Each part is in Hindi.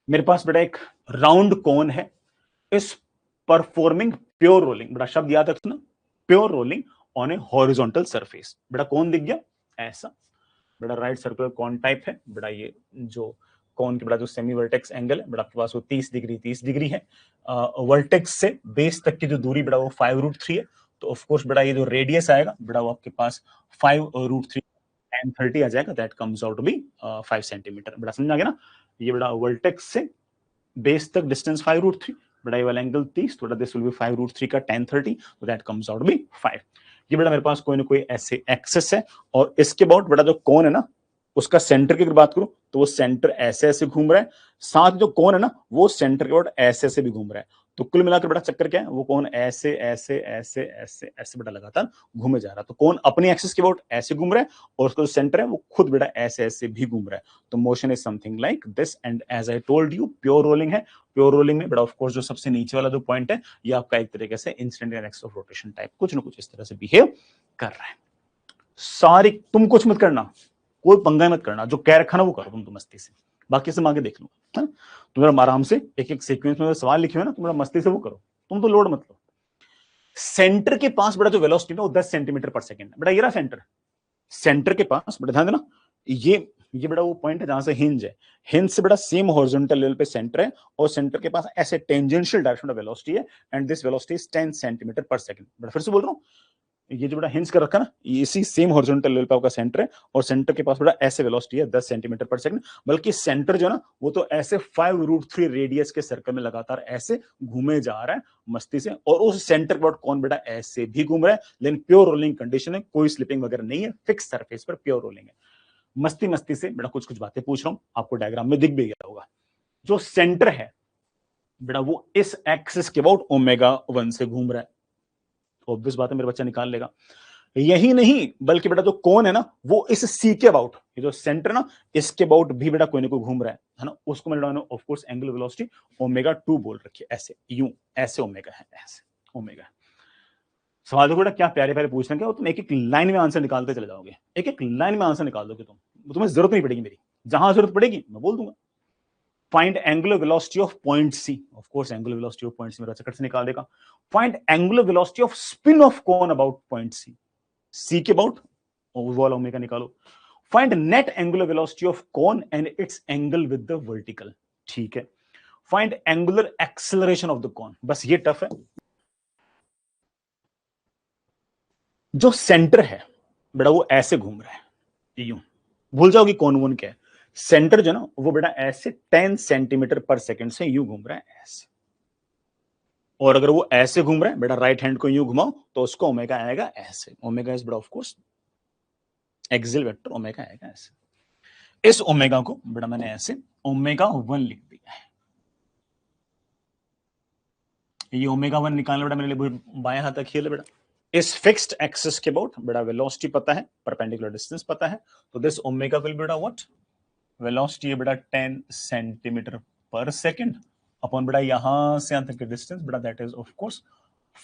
मेरे पास बेटा एक राउंड कोन है, इस परफॉर्मिंग प्योर रोलिंग, बेटा शब्द याद रखना, pure rolling on A horizontal surface. बेटा कौन दिख गया ऐसा, बेटा राइट सर्कुलर कॉन टाइप है। बेटा ये जो कॉन के बेटा जो सेमी वर्टेक्स एंगल है बेटा आपके पास वो 30 डिग्री है। वर्टेक्स से बेस तक की जो दूरी बेटा वो 5√3 है। तो ऑफ कोर्स बेटा ये जो रेडियस आएगा बेटा वो आपके पास 5√3 1030 आ जाएगा, that comes out to be 5 centimetre. बेटा समझ आ गया ना, ये बेटा वर्टेक्स से बेस तक डिस्टेंस 5√3, बेटा ये वाला एंगल 30, तो दिस विल बी 5√3 का 1030, तो दैट कम्स आउट बी 5। ये बेटा मेरे पास कोई ना कोई ऐसे एक्सेस है, और इसके अबाउट बेटा जो कोन है ना उसका सेंटर की अगर बात करूं तो वो सेंटर ऐसे ऐसे घूम रहा है, साथ जो कोन है ना वो सेंटर के अबाउट ऐसे ऐसे भी घूम रहा है। तो कुल मिलाकर बेटा चक्कर क्या है, वो कोन ऐसे ऐसे ऐसे ऐसे ऐसे बेटा लगातार घूमे जा रहा है। तो कोन अपनी एक्सिस के अबाउट ऐसे घूम रहा है, और उसका जो सेंटर है वो खुद बेटा ऐसे ऐसे भी घूम रहा है। तो motion is something like this, and as I told you pure rolling है। प्योर रोलिंग में बेटा ऑफ कोर्स जो सबसे नीचे वाला जो पॉइंट है ये आपका एक तरीके से instantaneous axis of rotation type कुछ ना कुछ इस तरह से बिहेव कर रहा है। सारी तुम कुछ मत करना, कोई पंगा मत करना, जो कह रखा ना वो करो तुम तो मस्ती से, बाकी से मैं आगे देख लूंगा, है ना। तुम आराम से एक एक सीक्वेंस में सवाल लिखे हुए ना, तुम मस्ती से वो करो, तुम तो लोड मत लो। सेंटर के पास बेटा जो वेलोसिटी है वो 10 सेंटीमीटर पर सेकंड है। बेटा ये रहा सेंटर, सेंटर के पास बेटा ध्यान देना, ये बेटा वो पॉइंट है जहां से हिंज है, हिंज से बेटा सेम हॉरिजॉन्टल लेवल पे सेंटर है, और सेंटर के पास ऐसे टेंजेंशियल डायरेक्शन में वेलोसिटी है, and this velocity is 10 centimetre per second. बेटा फिर से बोल रहा हूं, ये जो बेटा हिंज कर रखा ना, इसी सेम हॉरिजॉन्टल लेवल पे आपका सेंटर है, और सेंटर के पास बेटा ऐसे वेलोसिटी है 10 सेंटीमीटर पर सेकंड। बल्कि सेंटर जो ना वो तो ऐसे 5√3 रेडियस के सर्कल में लगातार ऐसे घूमे जा रहा है मस्ती से, और उस सेंटर पर कौन बेटा ऐसे भी घूम रहा है, लेकिन प्योर रोलिंग कंडीशन है, कोई स्लिपिंग वगैरह नहीं है, फिक्स सरफेस पर प्योर रोलिंग है। मस्ती मस्ती से बेटा कुछ कुछ बातें पूछ रहा हूं, आपको डायग्राम में दिख भी गया होगा। जो सेंटर है बेटा वो इस एक्सिस के अबाउट ω1 से घूम रहा है, ऑब्वियस बात है मेरा बच्चा निकाल लेगा। यही नहीं बल्कि बेटा जो कोन है ना वो इस सी के अबाउट, ये जो सेंटर ना इसके अबाउट भी बेटा कोई ना कोई घूम रहा है ना, उसको मैंने ऑफ कोर्स एंगुलर वेलोसिटी ω2 बोल रखी है, ऐसे यूं ऐसे ओमेगा है, ऐसे ओमेगा। सवाल देखो बेटा क्या प्यारे प्यारे पूछ रहे हैं, तुम एक एक लाइन में आंसर निकालते चले जाओगे, एक एक लाइन में आंसर निकाल दोगे तुम, तुम्हें जरूरत नहीं पड़ेगी मेरी, जहां जरूरत पड़ेगी मैं बोल दूंगा। Find angular velocity of point C, of course angular velocity of point C मेरा चक्कर से निकाल देगा। Find angular velocity of spin of cone about point C, C के अबाउट वाला ओमेगा निकालो। Find net angular velocity of cone and its angle with the vertical, ठीक है। Find angular acceleration of the cone, बस ये टफ है। जो सेंटर है बेटा वो ऐसे घूम रहा है यूं, भूल जाओ कि कौन वोन क्या है, सेंटर जो ना वो बेटा ऐसे 10 सेंटीमीटर पर सेकंड से यूं घूम रहा है ऐसे, और अगर वो ऐसे घूम रहा है बेटा राइट हैंड को यूं घुमाओ तो उसको ओमेगा आएगा ऐसे, ओमेगा इज बेटा of course axial vector, omega आएगा ऐसे। इस ओमेगा को बेटा मैंने ऐसे ω1 लिख दिया है। ये ω1 निकालना बेटा मेरे लिए बाएं हाथ का खेल है बेटा। इस फिक्स्ड एक्सिस के अबाउट बेटा वेलोसिटी पता है, परपेंडिकुलर डिस्टेंस पता है, तो दिस ओमेगा विल बेटा व्हाट, वेलोसिटी है बेटा 10 सेंटीमीटर पर सेकंड अपॉन बेटा यहां से यहां तक की डिस्टेंस बेटा that is of course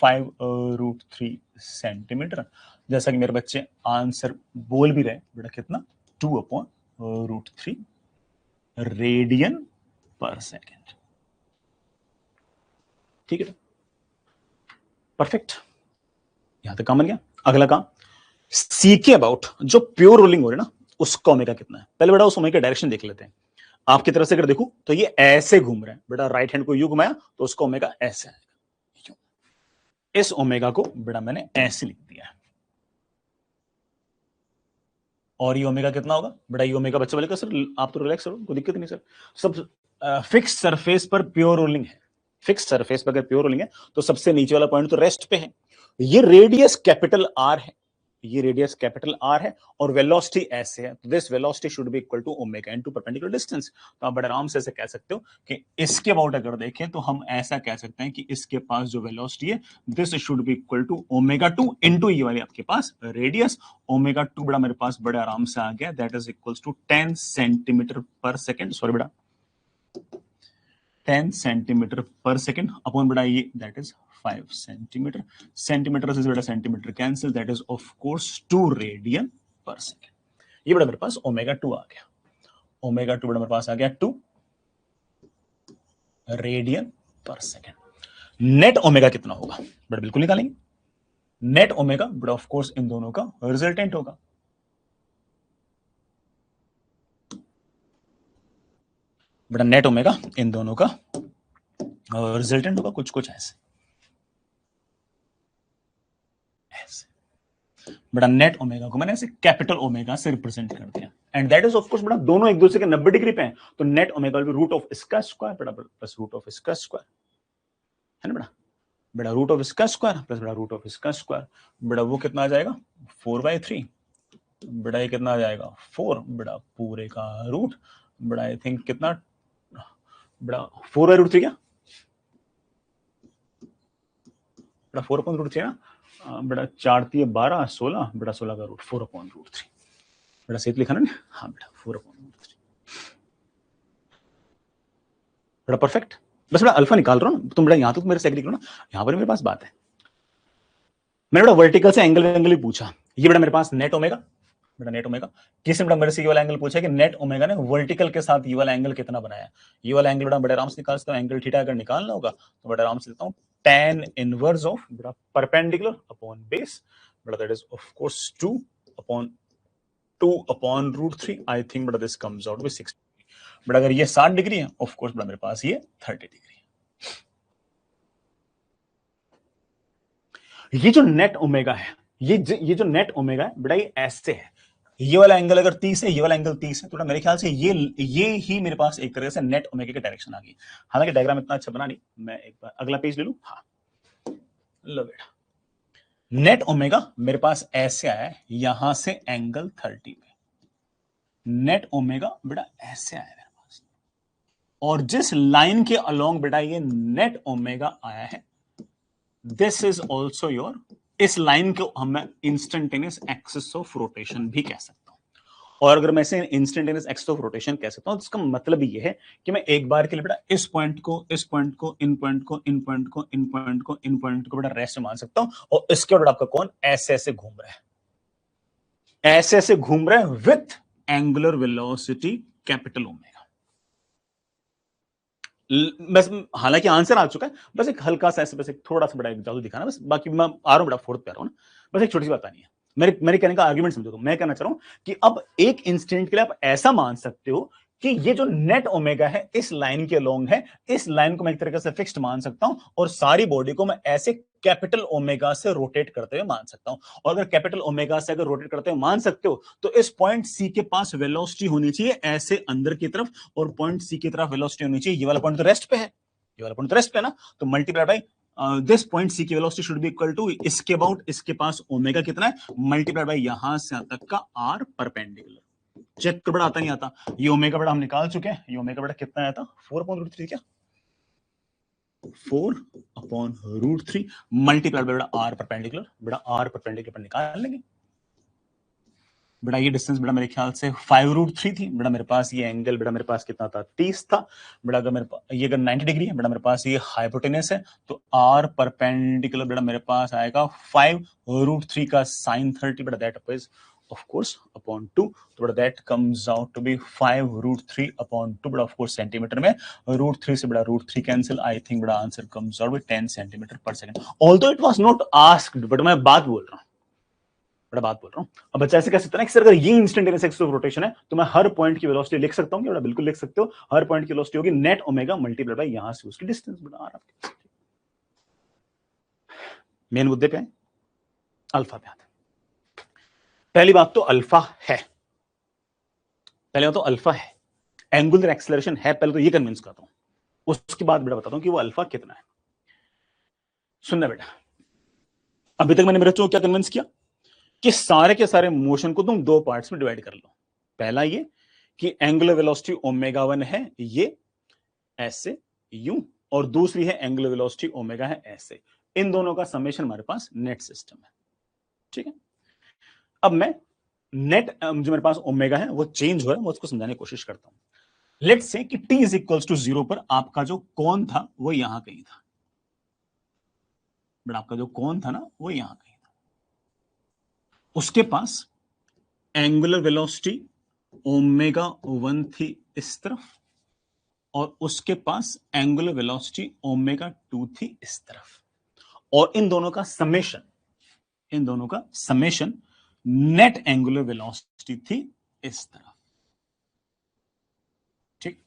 5√3 centimetre. जैसा कि मेरे बच्चे आंसर बोल भी रहे बेटा कितना, 2/√3 रेडियन पर सेकेंड, ठीक है परफेक्ट, यहां तक काम बन गया। अगला काम, सी के अबाउट जो प्योर रोलिंग हो रही है ना उसका ओमेगा कितना है, पहले बेटा उस ओमेगा का डायरेक्शन देख लेते हैं। आपकी तरफ से अगर देखूं तो ये ऐसे घूम रहा है बेटा, राइट हैंड को यू घुमाया तो उसका ओमेगा ऐसे आएगा, इस ओमेगा को बेटा मैंने ऐसे लिख दिया है। और ये ओमेगा कितना होगा बेटा, ये ओमेगा बच्चे बोलेगा सर आप तो रिलैक्स करो, कोई दिक्कत नहीं सर, सब फिक्स सरफेस पर प्योर रोलिंग है, फिक्स सरफेस पर अगर प्योर रोलिंग है तो सबसे नीचे वाला पॉइंट तो रेस्ट पे है। ये रेडियस कैपिटल आर है, ये रेडियस कैपिटल आर है, और वेलोसिटी ऐसे है, तो this velocity should be equal to omega into perpendicular distance. तो आप बड़े आराम से ऐसे कह सकते हो कि इसके अबाउट अगर देखें तो हम ऐसा कह सकते हैं कि इसके पास जो वेलोसिटी है this should be equal to ω2 into ये वाली आपके पास रेडियस, ω2 बड़ा मेरे पास बड़े आराम से आ गया, that is equals to 10 centimetre per second, sorry बेटा 10 सेंटीमीटर पर सेकंड अपॉन बेटा ये दैट इज 5 सेंटीमीटर, सेंटीमीटर से बेटा centimetre cancel, that is of course 2 radian पर सेकंड। ये बेटा मेरे पास ω2 आ गया, ω2 बेटा मेरे पास आ गया 2, रेडियन पर सेकेंड। नेट ओमेगा कितना होगा बट बिल्कुल निकालेंगे। Net omega but of course in दोनों का रिजल्टेंट होगा। बड़ा नेट ओमेगा इन दोनों का रिजल्टेंट होगा कुछ कुछ ऐसे बड़ा नेट ओमेगा को मैंने ऐसे कैपिटल ओमेगा से रिप्रेजेंट कर दिया and that is of course बड़ा दोनों एक दूसरे के 90 डिग्री पे हैं तो net omega will be root of इसका स्क्वायर बड़ा प्लस रूट ऑफ इसका स्क्वायर है ना बड़ा बड़ा रूट ऑफ इसका स्क्वायर प्लस बड़ा रूट ऑफ इसका स्क्वायर बड़ा वो कितना आ जाएगा 4/3 बड़ा ये कितना आ जाएगा 4 बड़ा पूरे का रूट बड़ा आई थिंक कितना बड़ा 4/√3 क्या बड़ा 4/√3 ना बड़ा 4×3 = 12 16 बड़ा 16 का रूट 4/√3 बड़ा सही लिखा ना हाँ बेटा 4/√3 बड़ा परफेक्ट। बस बड़ा अल्फा निकाल रहा हूँ तुम बड़ा यहां तक मेरे से एग्री करो ना। यहां पर मेरे पास बात है मैंने बड़ा वर्टिकल से एंगल भी पूछा ये बड़ा मेरे पास नेट ओमेगा बड़ा नेट ओमेगा किसी बड़ा मेरे से ये वाला एंगल पूछा कि नेट ओमेगा ने वर्टिकल के साथ ये वाला एंगल कितना बनाया ये वाला एंगल बड़ा बड़े आराम से निकाल सकता हूं एंगल थीटा अगर निकालना होगा तो बड़े आराम से लेता हूं tan इनवर्स ऑफ बड़ा परपेंडिकुलर अपॉन बेस बड़ा that is of course 2/√3 I think बड़ा दिस कम्स आउट विद 6 बड़ा अगर ये 60 डिग्री है ऑफ कोर्स बड़ा मेरे पास ये 30 डिग्री है। ये जो नेट ओमेगा है ये जो नेट ओमेगा है बड़ा ये ऐसे है ये वाला एंगल अगर 30 है ये वाला एंगल 30 है तो मेरे ख्याल से ये ही मेरे पास एक तरह से नेट ओमेगा की डायरेक्शन आ गई। हालांकि डायग्राम इतना अच्छा बना नहीं मैं एक बार अगला पेज ले लूं हाँ लो बेटा नेट ओमेगा मेरे पास ऐसे आया है यहां से एंगल 30 पे नेट ओमेगा बेटा ऐसे आया मेरे पास और जिस लाइन के अलोंग बेटा ये नेट ओमेगा आया है दिस इज ऑल्सो योर इस लाइन को हम इंस्टेंटेनियस एक्सिस ऑफ रोटेशन भी कह सकता हूं और अगर मैं इसे इंस्टेंटेनियस एक्सिस ऑफ रोटेशन कह सकता हूं तो इसका मतलब ये है कि मैं एक बार के लिए बेटा इस पॉइंट को इन पॉइंट को इन पॉइंट को इन पॉइंट को इन पॉइंट को बेटा रेस्ट मान सकता हूं और इसके बाद आपका कौन ऐसे ऐसे घूम रहा है ऐसे ऐसे घूम रहा है with angular velocity capital omega. बस हालांकि आंसर आ चुका है बस एक हल्का सा ऐसे बस एक थोड़ा सा बड़ा एक जादू दिखाना बस बाकी मैं आ रहा हूं बड़ा फोर्थ पे आ रहा हूं ना बस एक छोटी सी बात आनी है मेरे कहने का आर्गुमेंट समझो तो मैं कहना चाह रहा हूं कि अब एक इंस्टेंट के लिए आप ऐसा मान सकते हो कि ये जो नेट ओमेगा है इस लाइन के लॉन्ग है इस लाइन को मैं एक तरीके से फिक्स्ड मान सकता हूं और सारी बॉडी को मैं ऐसे कैपिटल ओमेगा से रोटेट करते हुए मान सकता हूं और अगर कैपिटल ओमेगा से अगर रोटेट करते हुए मान सकते हो तो इस पॉइंट सी के पास वेलोसिटी होनी चाहिए ऐसे अंदर की तरफ और पॉइंट सी की तरफ वेलोसिटी होनी चाहिए ये वाला पॉइंट तो रेस्ट पे है ये वाला पॉइंट तो रेस्ट पे है ना तो multiply by this point C की velocity should be equal to इसके अबाउट इसके पास ओमेगा कितना है मल्टीप्लाई बाय यहां से यहां तक का आर परपेंडिकुलर चेक कर बड़ा आता नहीं आता ये ओमेगा बड़ा हम निकाल चुके हैं ये ओमेगा बड़ा कितना आया था 4/√3 क्या 4/√3 मल्टीप्लाई बाय बड़ा आर परपेंडिकुलर बड़ा आर परपेंडिकुलर पर निकाल लेंगे बड़ा ये डिस्टेंस बड़ा मेरे ख्याल से 5√3 थी बड़ा मेरे पास ये एंगल बड़ा मेरे पास कितना था 30 था बड़ा अगर मेरे पास ये अगर 90 डिग्री है बड़ा मेरे पास ये हाइपोटेनस है तो आर परपेंडिकुलर बड़ा मेरे पास आएगा 5√3 का sin 30 बड़ा that is of course upon 2 तो बड़ा that comes out to be 5√3 upon 2 बड़ा of course सेंटीमीटर में √3 से बड़ा √3 कैंसिल I think बड़ा answer comes out with 10 centimetre per second although it was not asked but मैं बात बोल रहा हूं बड़ा बात बोल रहा हूं। अब बच्चा ऐसे कह सकता है कि सर अगर ये इंस्टेंटेनियस एक्सिस ऑफ रोटेशन है तो मैं हर पॉइंट की वेलोसिटी लिख सकता हूं कि बड़ा बिल्कुल लिख सकते हो हर पॉइंट की वेलोसिटी होगी नेट ओमेगा मल्टीप्लाई बाय यहां से उसकी डिस्टेंस बड़ा आ रहा है मेन मुद्दे पे अल्फा पे आते पहली बात तो अल्फा है पहले बात तो अल्फा है एंगुलर एक्सेलरेशन है पहले तो ये कन्विंस करता हूं उसके बाद बेटा बताता हूं कि वो अल्फा कितना है। सुनना बेटा अभी तक मैंने मेरे को क्या कन्विंस किया कि सारे के सारे मोशन को तुम दो पार्ट्स में डिवाइड कर लो पहला ये कि एंगुलर वेलोसिटी ओमेगा 1 है ये ऐसे यूं और दूसरी है एंगुलर वेलोसिटी ओमेगा है ऐसे इन दोनों का समेशन हमारे पास नेट सिस्टम है ठीक है। अब मैं नेट जो मेरे पास ओमेगा है वो चेंज हो रहा है मैं उसको समझाने की कोशिश करता हूं लेट्स से कि t इज इक्वल्स टू 0 पर आपका जो कोण था वो यहां कहीं था बट आपका जो कोण था ना वो यहां कहीं था उसके पास एंगुलर वेलोसिटी ओमेगा 1 थी इस तरफ और उसके पास एंगुलर वेलोसिटी ओमेगा 2 थी इस तरफ, और इन दोनों का समेशन नेट एंगुलर वेलोसिटी थी इस तरफ। ठीक,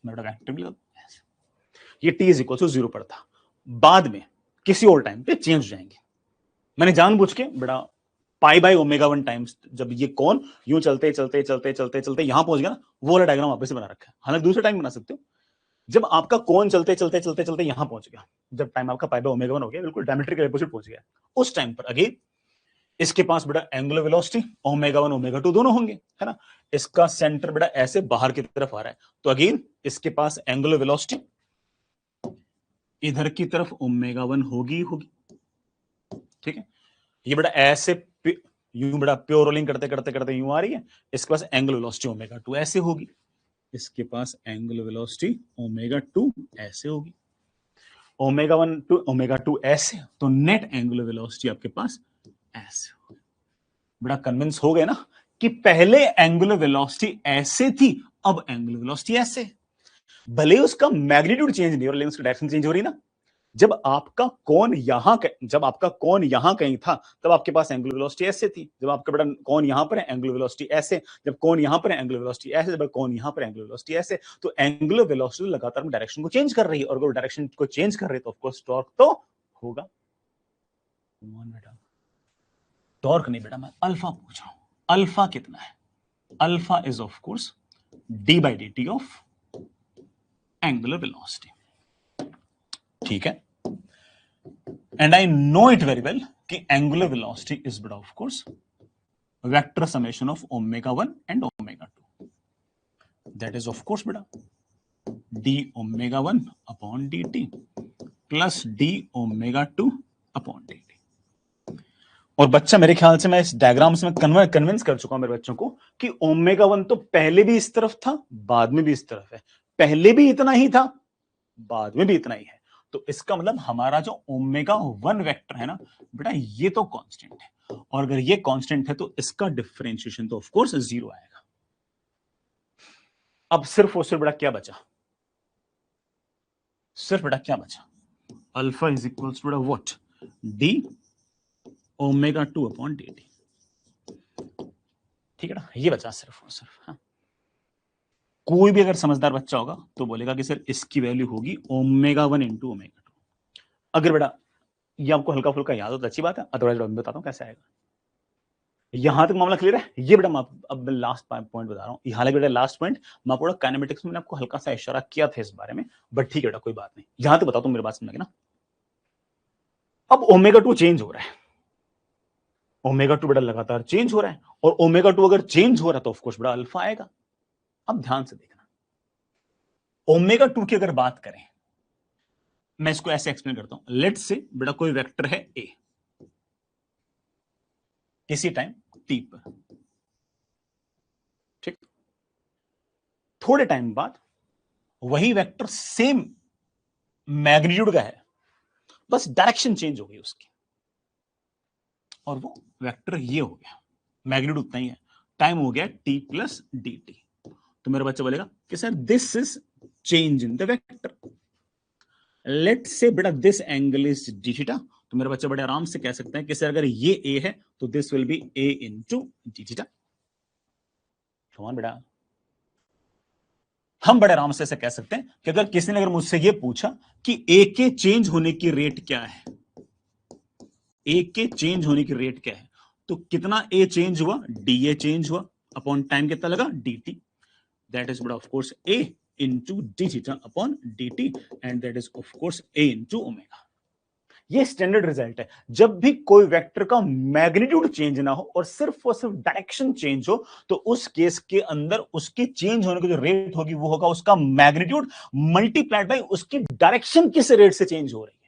ये t इज इक्वल टू 0 पर था, बाद में किसी और टाइम पे चेंज हो जाएंगे। मैंने जानबूझ के बड़ा पाई बाई ओमेगा 1 टाइम्स, जब ये कौन यूं चलते चलते चलते चलते चलते यहां पहुंच गया ना, वो वाला डायग्राम वापस से बना रखा है। हालांकि दूसरे टाइम बना सकते हो, जब आपका कौन चलते चलते चलते चलते यहां पहुंच गया, जब टाइम आपका पाई बाई ओमेगा 1 हो गया, बिल्कुल डायमेट्रिकल अपोजिट पहुंच गया, उस टाइम पर अगेन इसके पास बेटा एंगुलर वेलोसिटी ओमेगा 1 ओमेगा 2 दोनों होंगे, है ना। इसका सेंटर बेटा ऐसे बाहर की तरफ आ रहा है, तो अगेन इसके पास एंगुलर वेलोसिटी इधर की तरफ ओमेगा 1 होगी। ठीक है, ये बेटा ऐसे यूं बेटा प्योर रोलिंग करते करते करते यूं आ रही है, इसके पास एंगुलर वेलोसिटी ओमेगा 2 ऐसे होगी, इसके पास एंगुलर वेलोसिटी ओमेगा 2 ऐसे होगी, ओमेगा 1 टू ओमेगा 2 ऐसे, तो नेट एंगुलर वेलोसिटी आपके पास ऐसे होगी। बड़ा कन्विंस हो गए ना कि पहले एंगुलर वेलोसिटी ऐसे थी, अब एंगुलर वेलोसिटी ऐसे, भले उसका मैग्नीट्यूड चेंज नहीं हो रहा लेकिन उसकी डायरेक्शन चेंज हो रही ना। जब आपका कोण यहां कहीं था, तब आपके पास एंगुलर वेलोसिटी ऐसे थी, जब आपका बेटा कोण यहां पर है एंगुलर वेलोसिटी ऐसे, जब कोण यहां पर है एंगुलर वेलोसिटी ऐसे, जब कोण यहां पर है एंगुलर वेलोसिटी ऐसे, तो एंगुलर वेलोसिटी लगातार डायरेक्शन को चेंज कर रही है, और अगर डायरेक्शन को चेंज कर रही है तो ऑफकोर्स टॉर्क तो होगा। बेटा टॉर्क नहीं बेटा, मैं अल्फा पूछ रहा हूं, अल्फा कितना है? Alpha is of course d by d t of angular velocity. ठीक है, and I know it very well कि एंगुलर वेलोसिटी इज बेटा of course vector summation of omega 1 and omega 2, that is of course बेटा d omega 1 upon d t plus d omega 2 upon d t. और बच्चा मेरे ख्याल से मैं इस डायग्राम से मैं कन्विंस कर चुका हूं मेरे बच्चों को कि ओमेगा 1 तो पहले भी इस तरफ था, बाद में भी इस तरफ है, पहले भी इतना ही था, बाद में भी इतना ही है। तो इसका मतलब हमारा जो ओमेगा 1 वेक्टर है ना बेटा, ये तो कांस्टेंट है, और अगर ये कांस्टेंट है तो इसका डिफरेंशिएशन तो ऑफ कोर्स 0 आएगा। अब सिर्फ और सिर्फ बेटा क्या बचा? अल्फा इज इक्वल्स टू बेटा what? D omega 2 upon d T. ठीक है ना, ये बचा सिर्फ और सिर्फ। हाँ, कोई भी अगर समझदार बच्चा होगा तो बोलेगा कि सर इसकी वैल्यू होगी ओमेगा 1 इंटू ओमेगा 2। अगर बेटा ये आपको हल्का फुल्का याद हो तो अच्छी बात है, अदरवाइज मैं बताता हूं कैसे आएगा। यहां तक मामला क्लियर है? ये बेटा मैं अब लास्ट पॉइंट बता रहा हूं, हालांकि बेटा लास्ट पॉइंट मैं पूरा काइनेमेटिक्स में आपको हल्का सा इशारा किया था इस बारे में, बट ठीक है बेटा कोई बात नहीं, यहां तक बताता हूं, मेरी बात समझ ना। अब ओमेगा 2 चेंज हो रहा है, ओमेगा 2 बेटा लगातार चेंज हो रहा है, और ओमेगा 2 अगर चेंज हो रहा है तो ऑफकोर्स बेटा अल्फा आएगा। अब ध्यान से देखना, ओमेगा 2 की अगर बात करें, मैं इसको ऐसे एक्सप्लेन करता हूं। लेट्स से बेटा कोई वेक्टर है ए किसी टाइम टी पर, ठीक, थोड़े टाइम बाद वही वेक्टर सेम मैग्नीट्यूड का है, बस डायरेक्शन चेंज हो गई उसकी, और वो वेक्टर ये हो गया, मैग्नीट्यूड उतना ही है, टाइम हो गया टी प्लस डी टी। तो मेरा बच्चा बोलेगा कि sir this is change in the vector. Let से बेटा this angle is d theta, तो मेरा बच्चा बड़े आराम से कह सकते हैं कि सर अगर ये ए है तो this will be A into D theta. बेटा हम बड़े आराम से ऐसे कह सकते हैं कि अगर किसी ने अगर मुझसे ये पूछा कि ए के चेंज होने की रेट क्या है, ए के चेंज होने की रेट क्या है, तो कितना ए चेंज हुआ? डी ए चेंज हुआ, अपॉन टाइम कितना लगा? D T, that is of course A into d theta upon dt and that is of course a into omega। ये स्टैंडर्ड रिजल्ट है, जब भी कोई वेक्टर का मैग्नीट्यूड चेंज ना हो और सिर्फ डायरेक्शन चेंज हो, तो उस केस के अंदर उसके चेंज होने की जो रेट होगी वो होगा उसका मैग्नीट्यूड मल्टीप्लाइड बाय उसकी डायरेक्शन किस रेट से चेंज हो रही है।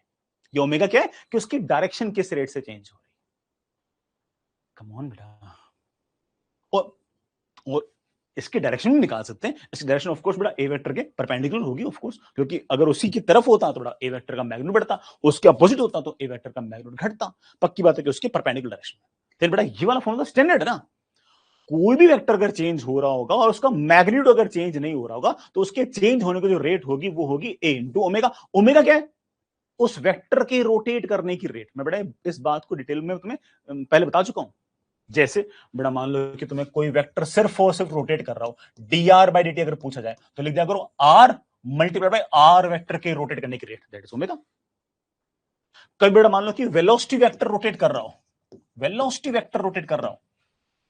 ये ओमेगा क्या है कि उसकी डायरेक्शन किस रेट से चेंज हो रही है। कम ऑन बेटा, और इसके डायरेक्शन भी निकाल सकते हैं। इसकी डायरेक्शन ऑफ कोर्स बेटा ए वेक्टर के परपेंडिकुलर होगी ऑफ कोर्स, क्योंकि अगर उसी की तरफ होता तो बेटा ए वेक्टर का मैग्नीट्यूड बढ़ता, उसके अपोजिट होता तो ए वेक्टर का मैग्नीट्यूड घटता। पक्की बात है कि उसके परपेंडिकुलर डायरेक्शन। फिर बेटा ये वाला फॉर्मूला स्टैंडर्ड है ना, कोई भी वेक्टर अगर चेंज हो रहा होगा और उसका मैग्नीट्यूड अगर चेंज नहीं हो रहा होगा तो उसके चेंज होने की जो रेट होगी वो होगी a इंटू ओमेगा। ओमेगा क्या है? उस वेक्टर के रोटेट करने की रेट। मैं बड़ा इस बात को डिटेल में तुम्हें पहले बता चुका हूं। जैसे बड़ा मान लो कि तुम्हें कोई वेक्टर सिर्फ और सिर्फ रोटेट कर रहा हो, dr बाई dt अगर पूछा जाए तो लिख दिया करो r multiply by r vector के रोटेट करने की रेट, दैट इज ओमेगा। कभी बड़ा मान लो कि वेलोसिटी वेक्टर रोटेट कर रहा हो, वेलोसिटी वेक्टर रोटेट कर रहा हो,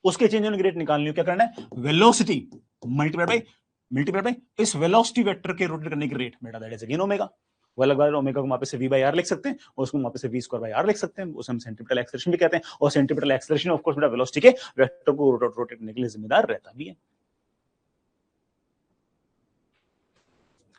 उसके चेंज होने की रेट निकालनी हो, क्या करना है? वेलोसिटी मल्टीप्लाई बाय इस वेलोसिटी वेक्टर के रोटेट करने की रेट, बेटा दैट इज अगेन ओमेगा। वो अलग बात है, ओमेगा को वापस से v बाई आर लिख सकते हैं और उसको वापस से v स्क्वायर बाई आर लिख सकते हैं, उसे हम सेंटीमीटर एक्सेलरेशन भी कहते हैं। और सेंटीमीटर एक्सेलरेशन ऑफ कोर्स बेटा वेलोसिटी के वेक्टर को रोटेट करने के लिए जिम्मेदार रहता भी है।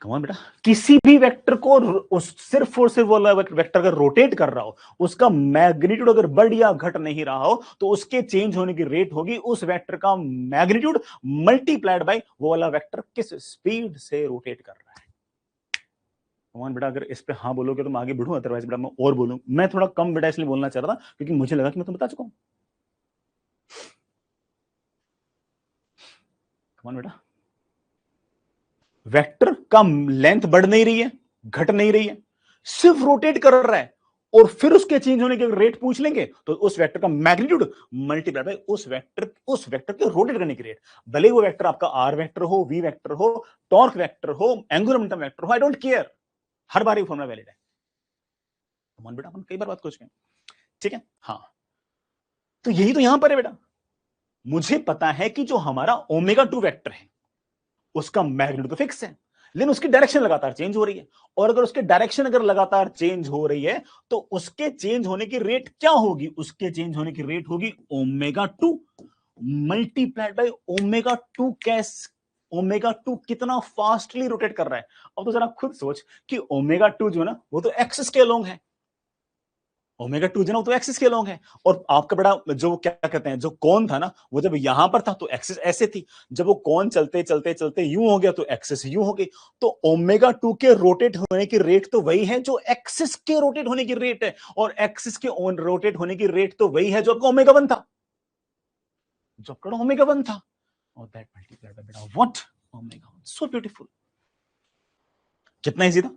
कमान बेटा, किसी भी वेक्टर को उस सिर्फ और सिर्फ वाला वेक्टर अगर रोटेट कर रहा हो, उसका मैग्नीट्यूड अगर बढ़ या घट नहीं रहा हो तो उसके चेंज होने की रेट होगी उस वेक्टर का मैग्नीट्यूड मल्टीप्लाइड बाय वो वाला वेक्टर किस स्पीड से रोटेट कर रहा है। कमान बेटा, अगर इस पे हाँ बोलोगे तो मैं आगे बढ़ूं, अदरवाइज बेटा मैं और बोलूं। मैं थोड़ा कम बेटा इसलिए बोलना चाह रहा था क्योंकि मुझे लगा कि मैं तुम्हें बता चुका हूं। कमान बेटा, वेक्टर का लेंथ बढ़ नहीं रही है, घट नहीं रही है, सिर्फ रोटेट कर रहा है, और फिर उसके चेंज होने के रेट पूछ लेंगे तो उस वेक्टर का मैग्नीट्यूड मल्टीप्लाई बाय उस वेक्टर के रोटेट करने की रेट। भले वो वेक्टर आपका आर वेक्टर हो, वी वेक्टर हो, टॉर्क वेक्टर हो, एंगुलर मोमेंटम वेक्टर हो, आई डोंट केयर, हर बार ये फॉर्मूला वैलिड है। मन बेटा अपन कई बार बात कर चुके हैं, ठीक है। हाँ, तो यही तो यहां पर है बेटा। मुझे पता है कि जो हमारा ओमेगा 2 वेक्टर है उसका मैग्नीट्यूड तो फिक्स है, लेकिन उसकी डायरेक्शन लगातार चेंज हो रही है, और अगर उसकी डायरेक्शन अगर लगातार चेंज हो रही है तो उसके चेंज होने की रेट क्या होगी? उसके चेंज होने की रेट होगी ओमेगा 2 मल्टीप्लाइड बाय ओमेगा 2 कैस। ओमेगा 2 कितना फास्टली रोटेट कर रहा है। अब तो जरा खुद सोच कि ओमेगा 2 जो है ना वो तो एक्सिस के अलोंग है, ओमेगा 2 जो ना वो तो एक्सिस के अलोंग है, और आपका बड़ा जो क्या कहते हैं जो कोन था ना वो जब यहां पर था तो एक्सिस ऐसे थी, जब वो कोन चलते चलते चलते यूं हो गया तो एक्सिस यूं हो गई। तो ओमेगा 2 के रोटेट होने की रेट तो वही है जो एक्सिस के रोटेट होने की रेट है, और एक्सिस के रोटेट होने की रेट तो वही है जो आपका ओमेगा 1 था, जो आपका ओमेगा 1 था, और दैट मल्टीप्लाइड बाय बेटा व्हाट? ओमेगा 1। सो ब्यूटीफुल, कितना इजी था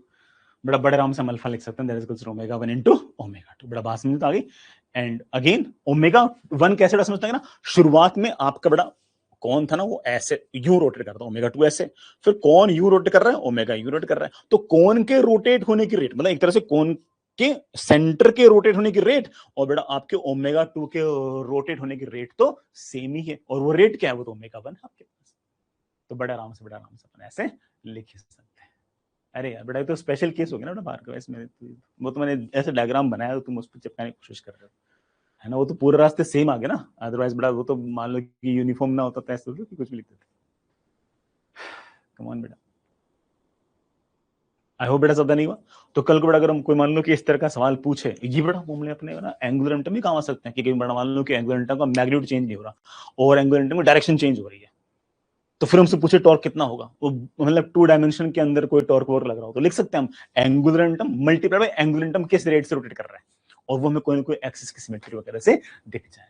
बड़ा। बड़े आराम से हम अल्फा लिख सकते हैं, that is equals to omega 1 into omega 2। बड़ा बात समझ आ गई। एंड अगेन ओमेगा 1 कैसे बड़ा समझते हैं ना, शुरुआत में आपका बड़ा कौन था ना वो ऐसे यू रोटेट करता है, ओमेगा 2 ऐसे, फिर कौन यू रोटेट कर रहा है, ओमेगा यू रोटेट कर रहा है, तो कौन के रोटेट होने की रेट मतलब एक तरह से कौन के सेंटर के रोटेट होने की रेट और बेटा आपके ओमेगा 2 के रोटेट होने की रेट तो सेम ही है, और वो रेट क्या है? वो तो ओमेगा 1 है आपके पास। तो बड़ा आराम से अपन ऐसे लिख सकते हैं। अरे यार बेटा तो स्पेशल केस हो गया ना बेटा बाहर का, इसमें वो तो मैंने ऐसे डायग्राम बनाया तो तुम उस पर चिपकाने की कोशिश कर रहे हो, है ना। वो तो पूरे रास्ते सेम आ गया ना, अदरवाइज बेटा वो तो मान लो कि यूनिफॉर्म ना होता तो ऐसे कि कुछ भी लिखते थे। कम ऑन बेटा, आई होप बेटा ज्यादा नहीं हुआ। तो कल को बेटा अगर हम कोई मान लो कि इस तरह का सवाल पूछे, ये बेटा हमने अपने ना एंगुलर मोमेंटम भी काम आ सकते हैं कि बड़ा मान लो कि एंगुलर मोमेंटम का मैग्नीट्यूड चेंज नहीं हो रहा और एंगुलर मोमेंटम की डायरेक्शन चेंज हो रही है, तो फिर हमसे पूछे टॉर्क कितना होगा, वो मतलब 2 डायमेंशन के अंदर कोई टॉर्क वर्क लग रहा हो तो लिख सकते हैं हम angular momentum multiply by angular momentum किस रेट से रोटेट कर रहा है, और वो हमें कोई ना कोई एक्सिस की सिमेट्री वगैरह से दिख जाए।